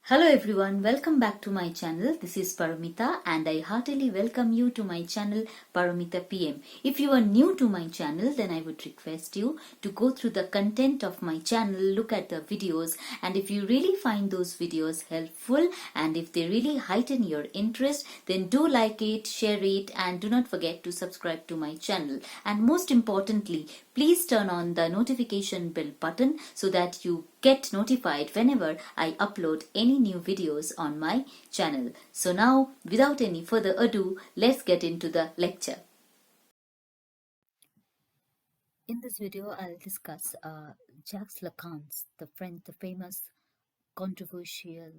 Hello everyone, welcome back to my channel. This is Paramita and I heartily welcome you to my channel Paramita PM. If you are new to my channel, then I would request you to go through the content of my channel, look at the videos, and if you really find those videos helpful and if they really heighten your interest, then do like it, share it, and do not forget to subscribe to my channel. And most importantly, please turn on the notification bell button so that you get notified whenever I upload any new videos on my channel. So now, without any further ado, let's get into the lecture. In this video, I'll discuss Jacques Lacan's, the famous controversial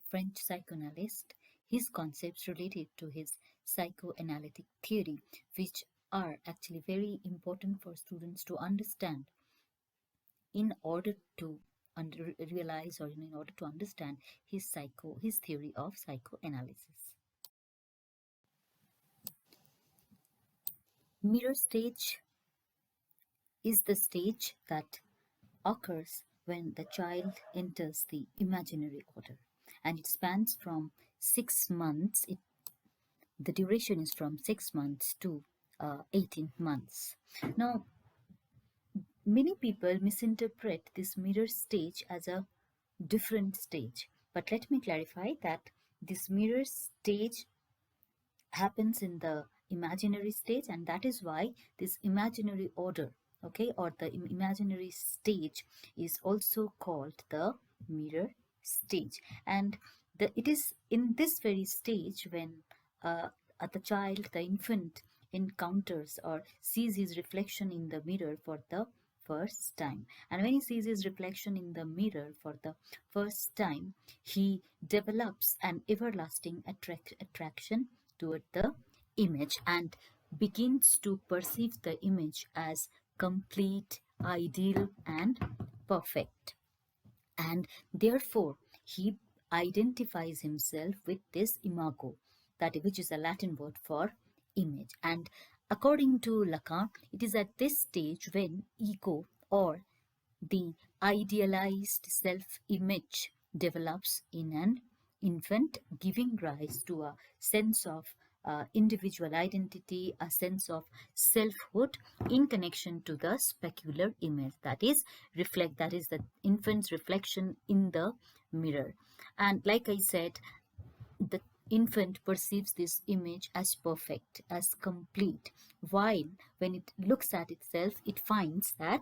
French psychoanalyst, his concepts related to his psychoanalytic theory, which are actually very important for students to understand in order to realize or in order to understand his theory of psychoanalysis. Mirror stage is the stage that occurs when the child enters the imaginary order, and it spans from 6 months. The duration is from 6 months to 18 months. Now, many people misinterpret this mirror stage as a different stage, but let me clarify that this mirror stage happens in the imaginary stage, and that is why this imaginary order, okay, or the imaginary stage is also called the mirror stage. And it is in this very stage when uh, the child, the infant, encounters or sees his reflection in the mirror for the first time. And when he sees his reflection in the mirror for the first time, he develops an everlasting attraction toward the image and begins to perceive the image as complete, ideal, and perfect. And therefore, he identifies himself with this imago, that which is a Latin word for image. And according to Lacan, it is at this stage when ego, or the idealized self-image, develops in an infant, giving rise to a sense of individual identity, a sense of selfhood in connection to the specular image, that is the infant's reflection in the mirror. And like I said, the infant perceives this image as perfect, as complete, while when it looks at itself, it finds that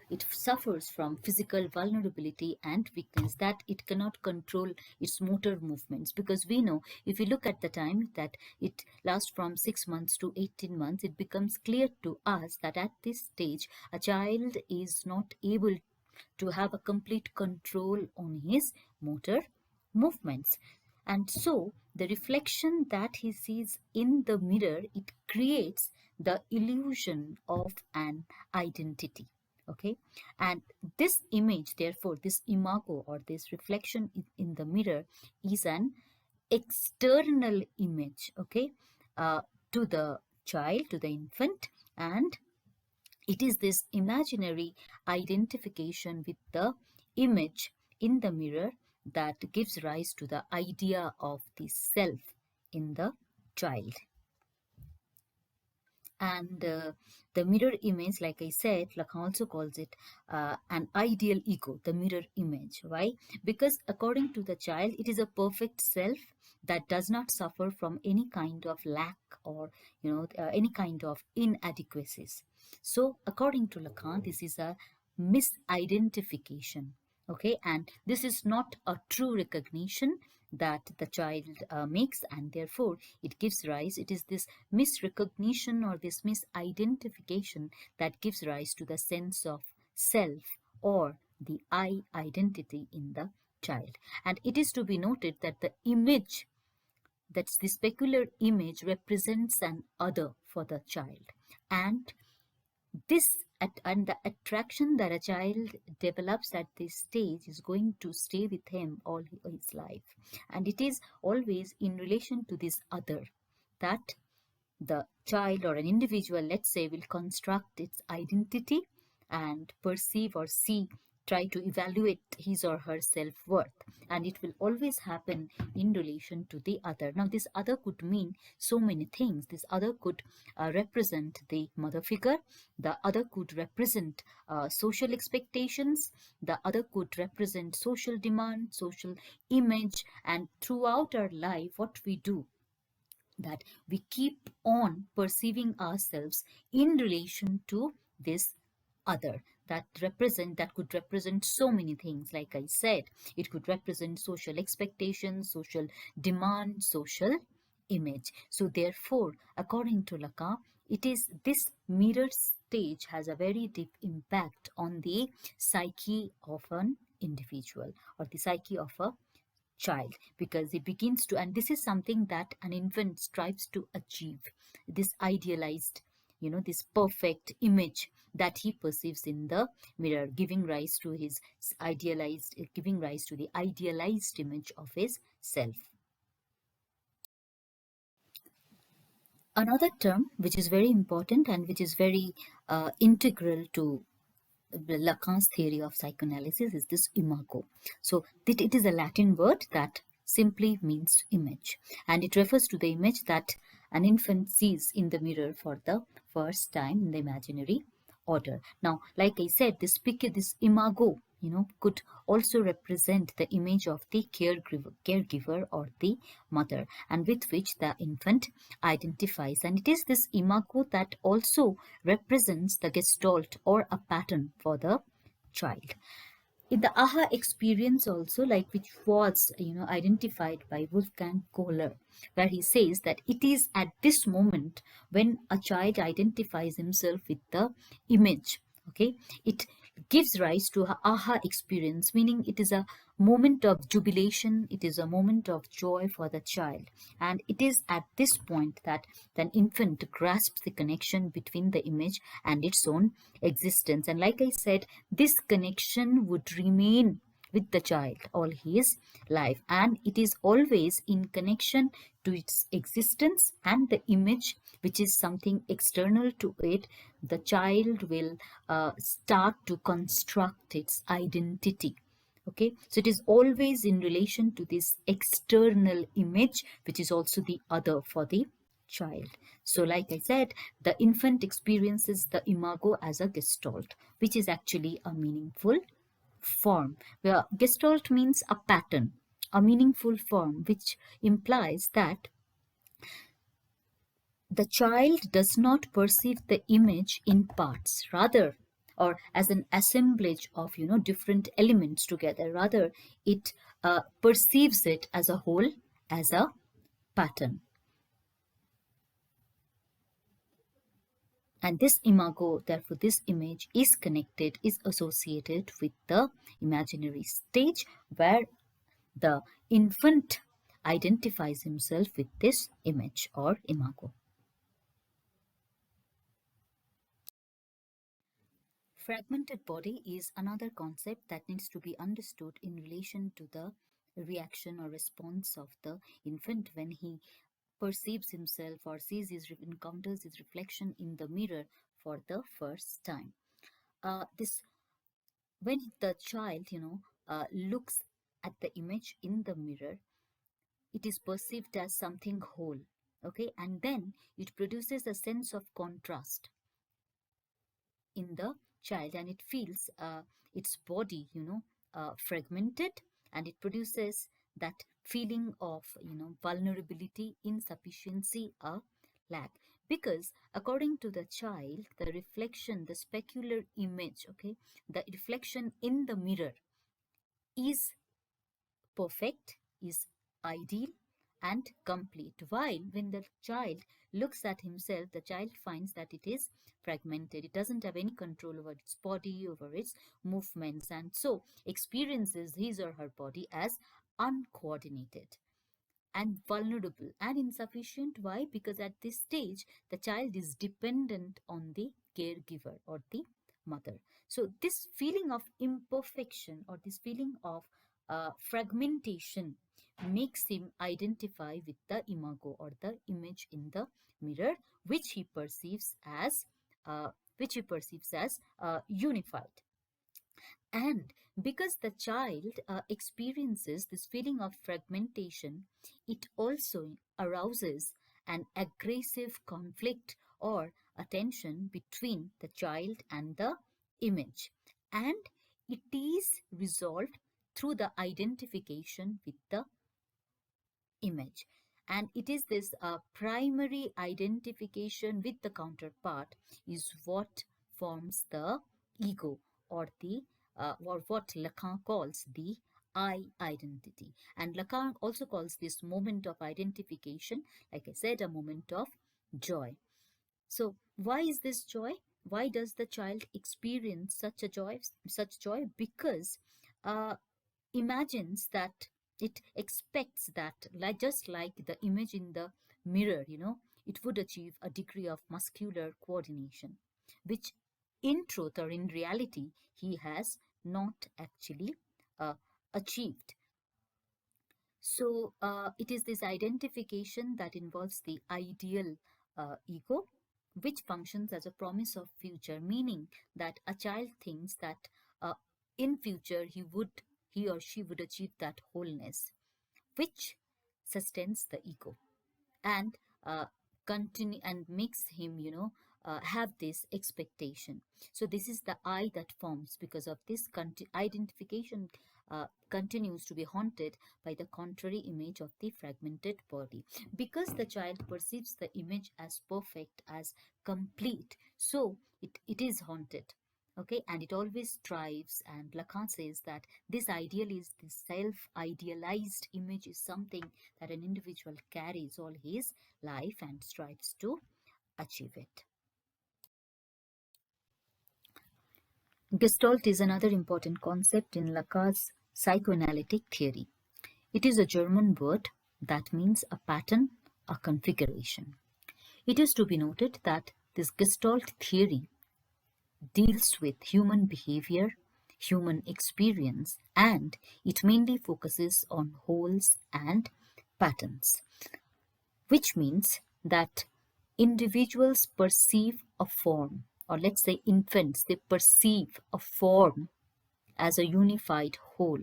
it suffers from physical vulnerability and weakness, that it cannot control its motor movements, because we know, if we look at the time that it lasts from 6 months to 18 months, it becomes clear to us that at this stage a child is not able to have a complete control on his motor movements. And so the reflection that he sees in the mirror, it creates the illusion of an identity. Okay, and this image, therefore this imago or this reflection in the mirror, is an external image, okay, to the child, to the infant, and it is this imaginary identification with the image in the mirror that gives rise to the idea of the self in the child. And the mirror image, like I said, Lacan also calls it an ideal ego, the mirror image. Why? Because according to the child, it is a perfect self that does not suffer from any kind of lack or any kind of inadequacies. So according to Lacan, this is a misidentification. Okay, and this is not a true recognition that the child makes, and therefore it gives rise, it is this misrecognition or this misidentification that gives rise to the sense of self or the I identity in the child. And it is to be noted that the image, that's the specular image, represents an other for the child, and and the attraction that a child develops at this stage is going to stay with him all his life. And it is always in relation to this other that the child or an individual, let's say, will construct its identity and perceive or see try to evaluate his or her self-worth, and it will always happen in relation to the other. Now this other could mean so many things. This other could represent the mother figure, the other could represent social expectations, the other could represent social demand, social image. And throughout our life, what we do, that we keep on perceiving ourselves in relation to this other, that could represent so many things. Like I said, it could represent social expectations, social demand, social image. So therefore, according to Lacan, it is this mirror stage has a very deep impact on the psyche of an individual, or the psyche of a child, because he begins to, and this is something that an infant strives to achieve, this idealized, this perfect image that he perceives in the mirror, giving rise to the idealized image of his self. Another term which is very important and which is very integral to Lacan's theory of psychoanalysis is this imago. So it is a Latin word that simply means image, and it refers to the image that an infant sees in the mirror for the first time in the imaginary order. Now, like I said, this imago, could also represent the image of the caregiver or the mother, and with which the infant identifies. And it is this imago that also represents the gestalt or a pattern for the child. In the aha experience also, like, which was identified by Wolfgang Kohler, where he says that it is at this moment when a child identifies himself with the image, okay, it gives rise to a aha experience, meaning it is a moment of jubilation, it is a moment of joy for the child. And it is at this point that the infant grasps the connection between the image and its own existence. And like I said, this connection would remain with the child all his life, and it is always in connection to its existence and the image, which is something external to it. The child will start to construct its identity. Okay, so it is always in relation to this external image, which is also the other for the child. So like I said, the infant experiences the imago as a gestalt, which is actually a meaningful form, where gestalt means a pattern, a meaningful form, which implies that the child does not perceive the image in parts, rather, or as an assemblage of different elements together. Rather, it perceives it as a whole, as a pattern. And this imago, therefore this image, is connected, is associated with the imaginary stage, where the infant identifies himself with this image or imago. Fragmented body is another concept that needs to be understood in relation to the reaction or response of the infant when he perceives himself or encounters his reflection in the mirror for the first time. This When the child looks at the image in the mirror, it is perceived as something whole, okay, and then it produces a sense of contrast in the child, and it feels its body fragmented, and it produces that feeling of vulnerability, insufficiency, a lack, because according to the child, the reflection, the specular image, okay, the reflection in the mirror is perfect, is ideal and complete. While when the child looks at himself, the child finds that it is fragmented. It doesn't have any control over its body, over its movements, and so experiences his or her body as uncoordinated and vulnerable and insufficient. Why? Because at this stage, the child is dependent on the caregiver or the mother. So, this feeling of imperfection or this feeling of fragmentation makes him identify with the imago or the image in the mirror, which he perceives as unified. And because the child experiences this feeling of fragmentation, it also arouses an aggressive conflict or a tension between the child and the image. And it is resolved through the identification with the image. And it is this primary identification with the counterpart is what forms the ego, or the or what Lacan calls the I identity. And Lacan also calls this moment of identification, like I said, a moment of joy. So why is this joy? Why does the child experience such joy? Because uh, imagines that it expects that, like just like the image in the mirror, it would achieve a degree of muscular coordination, which in truth or in reality he has not actually uh, achieved. So it is this identification that involves the ideal ego, which functions as a promise of future, meaning that a child thinks that in future he or she would achieve that wholeness, which sustains the ego and continue and makes him have this expectation. So this is the I that forms because of this identification continues to be haunted by the contrary image of the fragmented body, because the child perceives the image as perfect, as complete, so it is haunted. Okay, and it always strives, and Lacan says that this ideal is the self-idealized image is something that an individual carries all his life and strives to achieve it. Gestalt is another important concept in Lacan's psychoanalytic theory. It is a German word that means a pattern, a configuration. It is to be noted that this Gestalt theory deals with human behavior, human experience, and it mainly focuses on wholes and patterns, which means that individuals perceive a form, or let's say infants, they perceive a form as a unified whole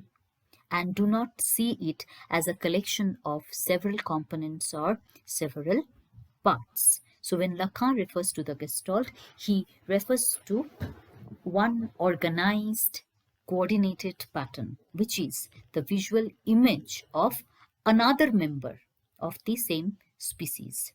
and do not see it as a collection of several components or several parts. So when Lacan refers to the Gestalt, he refers to one organized, coordinated pattern, which is the visual image of another member of the same species.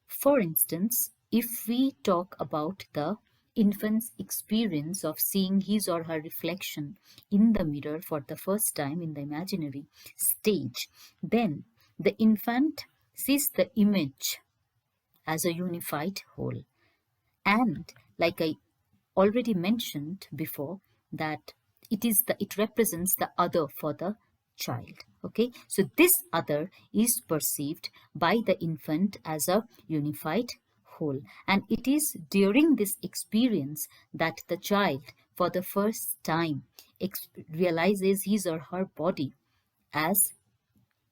For instance, if we talk about the infant's experience of seeing his or her reflection in the mirror for the first time in the imaginary stage, then the infant sees the image as a unified whole. And like I already mentioned before, that it represents the other for the child. Okay, so this other is perceived by the infant as a unified whole, and it is during this experience that the child for the first time realizes his or her body as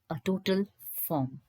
a total form.